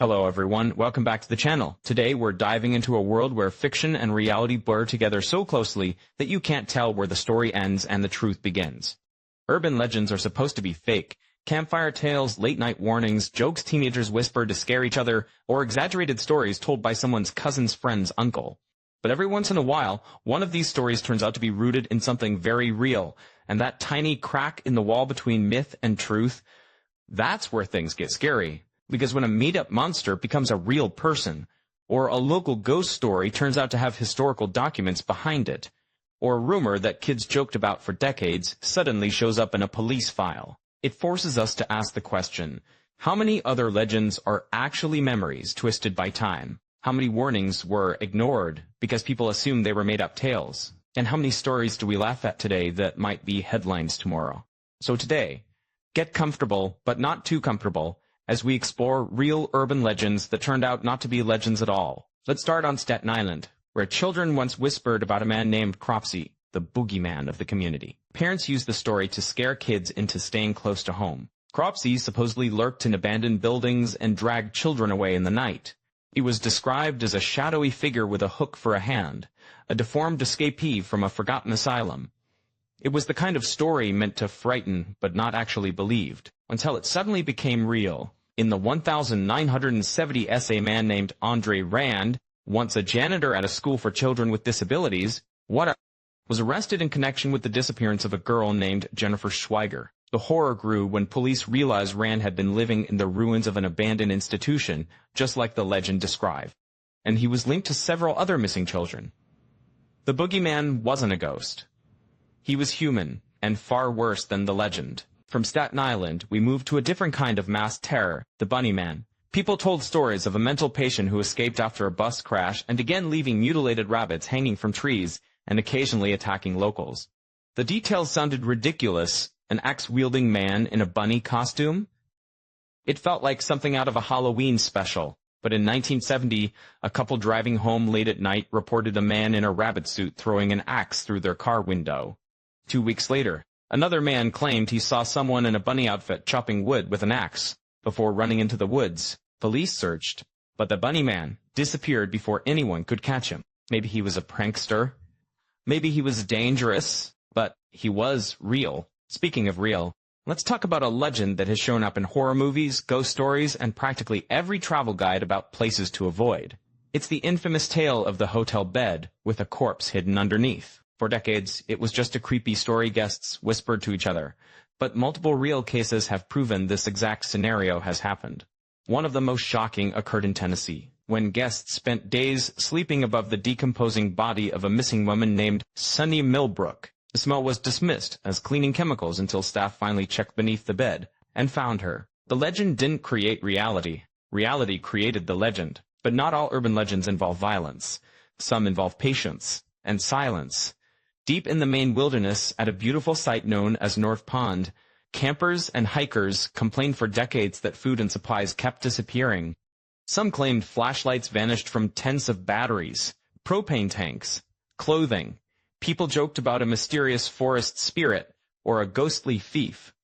Hello everyone, welcome back to the channel. Today we're diving into a world where fiction and reality blur together so closely that you can't tell where the story ends and the truth begins. Urban legends are supposed to be fake. Campfire tales, late-night warnings, jokes teenagers whisper to scare each other, or exaggerated stories told by someone's cousin's friend's uncle. But every once in a while, one of these stories turns out to be rooted in something very real, and that tiny crack in the wall between myth and truth, that's where things get scary. Because when a made-up monster becomes a real person, or a local ghost story turns out to have historical documents behind it, or a rumor that kids joked about for decades suddenly shows up in a police file, it forces us to ask the question, how many other legends are actually memories twisted by time? How many warnings were ignored because people assumed they were made-up tales? And how many stories do we laugh at today that might be headlines tomorrow? So today, get comfortable, but not too comfortable, as we explore real urban legends that turned out not to be legends at all. Let's start on Staten Island, where children once whispered about a man named Cropsey, the boogeyman of the community. Parents used the story to scare kids into staying close to home. Cropsey supposedly lurked in abandoned buildings and dragged children away in the night. He was described as a shadowy figure with a hook for a hand, a deformed escapee from a forgotten asylum. It was the kind of story meant to frighten but not actually believed, until it suddenly became real. In the 1970 essay, a man named Andre Rand, once a janitor at a school for children with disabilities, was arrested in connection with the disappearance of a girl named Jennifer Schweiger. The horror grew when police realized Rand had been living in the ruins of an abandoned institution, just like the legend described, and he was linked to several other missing children. The boogeyman wasn't a ghost. He was human, and far worse than the legend. From Staten Island, we moved to a different kind of mass terror, the Bunny Man. People told stories of a mental patient who escaped after a bus crash and began leaving mutilated rabbits hanging from trees and occasionally attacking locals. The details sounded ridiculous. An axe-wielding man in a bunny costume? It felt like something out of a Halloween special. But in 1970, a couple driving home late at night reported a man in a rabbit suit throwing an axe through their car window. 2 weeks later, another man claimed he saw someone in a bunny outfit chopping wood with an axe before running into the woods. Police searched, but the bunny man disappeared before anyone could catch him. Maybe he was a prankster. Maybe he was dangerous, but he was real. Speaking of real, let's talk about a legend that has shown up in horror movies, ghost stories, and practically every travel guide about places to avoid. It's the infamous tale of the hotel bed with a corpse hidden underneath. For decades, it was just a creepy story guests whispered to each other, but multiple real cases have proven this exact scenario has happened. One of the most shocking occurred in Tennessee, when guests spent days sleeping above the decomposing body of a missing woman named Sunny Millbrook. The smell was dismissed as cleaning chemicals until staff finally checked beneath the bed and found her. The legend didn't create reality. Reality created the legend. But not all urban legends involve violence. Some involve patience and silence. Deep in the Maine wilderness, at a beautiful site known as North Pond, campers and hikers complained for decades that food and supplies kept disappearing. Some claimed flashlights vanished from tents of batteries, propane tanks, clothing. People joked about a mysterious forest spirit or a ghostly thief.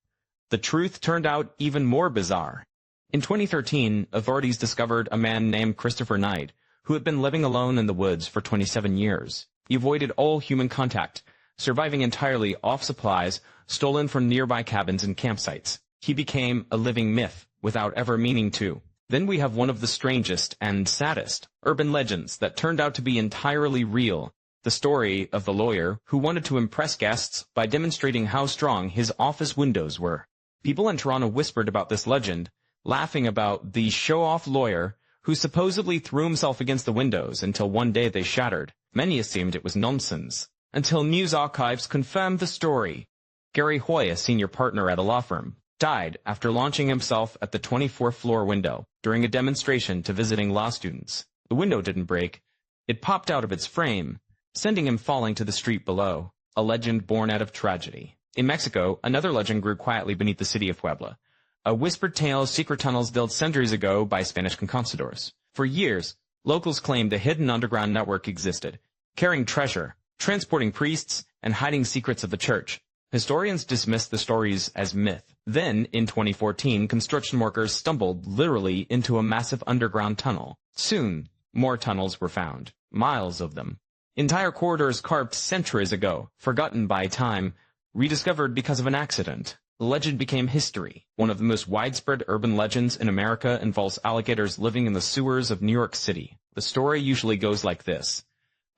The truth turned out even more bizarre. In 2013, authorities discovered a man named Christopher Knight, who had been living alone in the woods for 27 years. He avoided all human contact, surviving entirely off supplies stolen from nearby cabins and campsites. He became a living myth without ever meaning to. Then we have one of the strangest and saddest urban legends that turned out to be entirely real. The story of the lawyer who wanted to impress guests by demonstrating how strong his office windows were. People in Toronto whispered about this legend, laughing about the show-off lawyer who supposedly threw himself against the windows until one day they shattered. Many assumed it was nonsense, until news archives confirmed the story. Gary Hoy, a senior partner at a law firm, died after launching himself at the 24th floor window during a demonstration to visiting law students. The window didn't break. It popped out of its frame, sending him falling to the street below, a legend born out of tragedy. In Mexico, another legend grew quietly beneath the city of Puebla, a whispered tale of secret tunnels built centuries ago by Spanish conquistadors. For years, locals claimed a hidden underground network existed, carrying treasure, transporting priests, and hiding secrets of the church. Historians dismissed the stories as myth. Then, in 2014, construction workers stumbled literally into a massive underground tunnel. Soon, more tunnels were found, miles of them. Entire corridors carved centuries ago, forgotten by time, rediscovered because of an accident. The legend became history. One of the most widespread urban legends in America involves alligators living in the sewers of New York City. The story usually goes like this.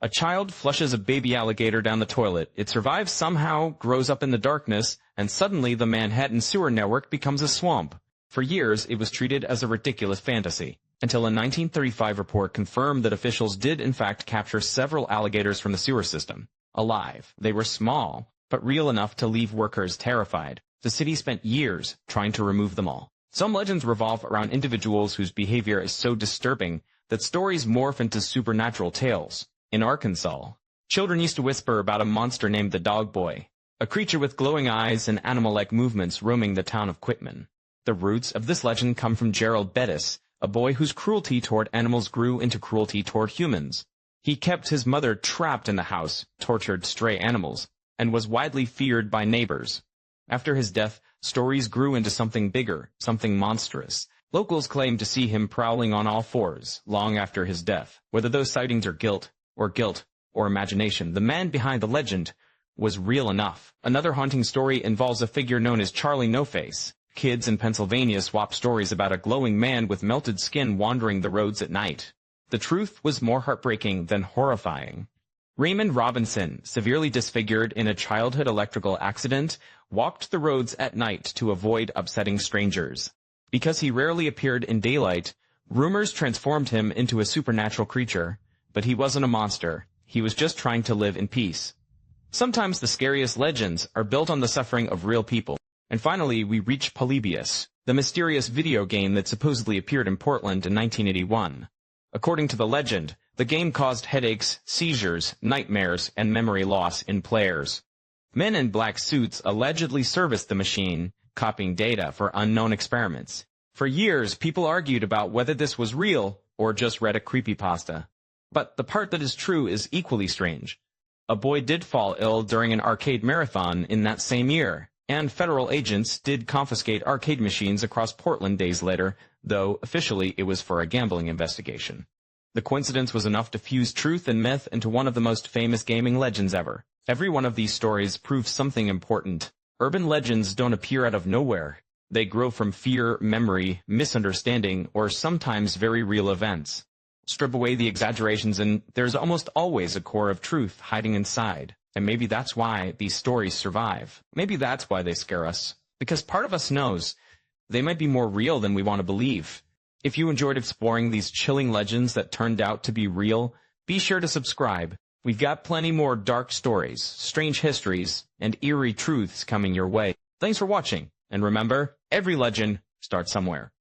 A child flushes a baby alligator down the toilet. It survives somehow, grows up in the darkness, and suddenly the Manhattan sewer network becomes a swamp. For years, it was treated as a ridiculous fantasy, until a 1935 report confirmed that officials did in fact capture several alligators from the sewer system. Alive. They were small, but real enough to leave workers terrified. The city spent years trying to remove them all. Some legends revolve around individuals whose behavior is so disturbing that stories morph into supernatural tales. In Arkansas, children used to whisper about a monster named the Dog Boy, a creature with glowing eyes and animal-like movements roaming the town of Quitman. The roots of this legend come from Gerald Bettis, a boy whose cruelty toward animals grew into cruelty toward humans. He kept his mother trapped in the house, tortured stray animals, and was widely feared by neighbors. After his death, stories grew into something bigger, something monstrous. Locals claim to see him prowling on all fours, long after his death. Whether those sightings are guilt, or imagination, the man behind the legend was real enough. Another haunting story involves a figure known as Charlie No-Face. Kids in Pennsylvania swap stories about a glowing man with melted skin wandering the roads at night. The truth was more heartbreaking than horrifying. Raymond Robinson, severely disfigured in a childhood electrical accident, walked the roads at night to avoid upsetting strangers. Because he rarely appeared in daylight, rumors transformed him into a supernatural creature. But he wasn't a monster. He was just trying to live in peace. Sometimes the scariest legends are built on the suffering of real people. And finally, we reach Polybius, the mysterious video game that supposedly appeared in Portland in 1981. According to the legend, the game caused headaches, seizures, nightmares, and memory loss in players. Men in black suits allegedly serviced the machine, copying data for unknown experiments. For years, people argued about whether this was real or just read a creepypasta. But the part that is true is equally strange. A boy did fall ill during an arcade marathon in that same year, and federal agents did confiscate arcade machines across Portland days later, though officially it was for a gambling investigation. The coincidence was enough to fuse truth and myth into one of the most famous gaming legends ever. Every one of these stories proves something important. Urban legends don't appear out of nowhere. They grow from fear, memory, misunderstanding, or sometimes very real events. Strip away the exaggerations and there's almost always a core of truth hiding inside. And maybe that's why these stories survive. Maybe that's why they scare us. Because part of us knows they might be more real than we want to believe. If you enjoyed exploring these chilling legends that turned out to be real, be sure to subscribe. We've got plenty more dark stories, strange histories, and eerie truths coming your way. Thanks for watching. And remember, every legend starts somewhere.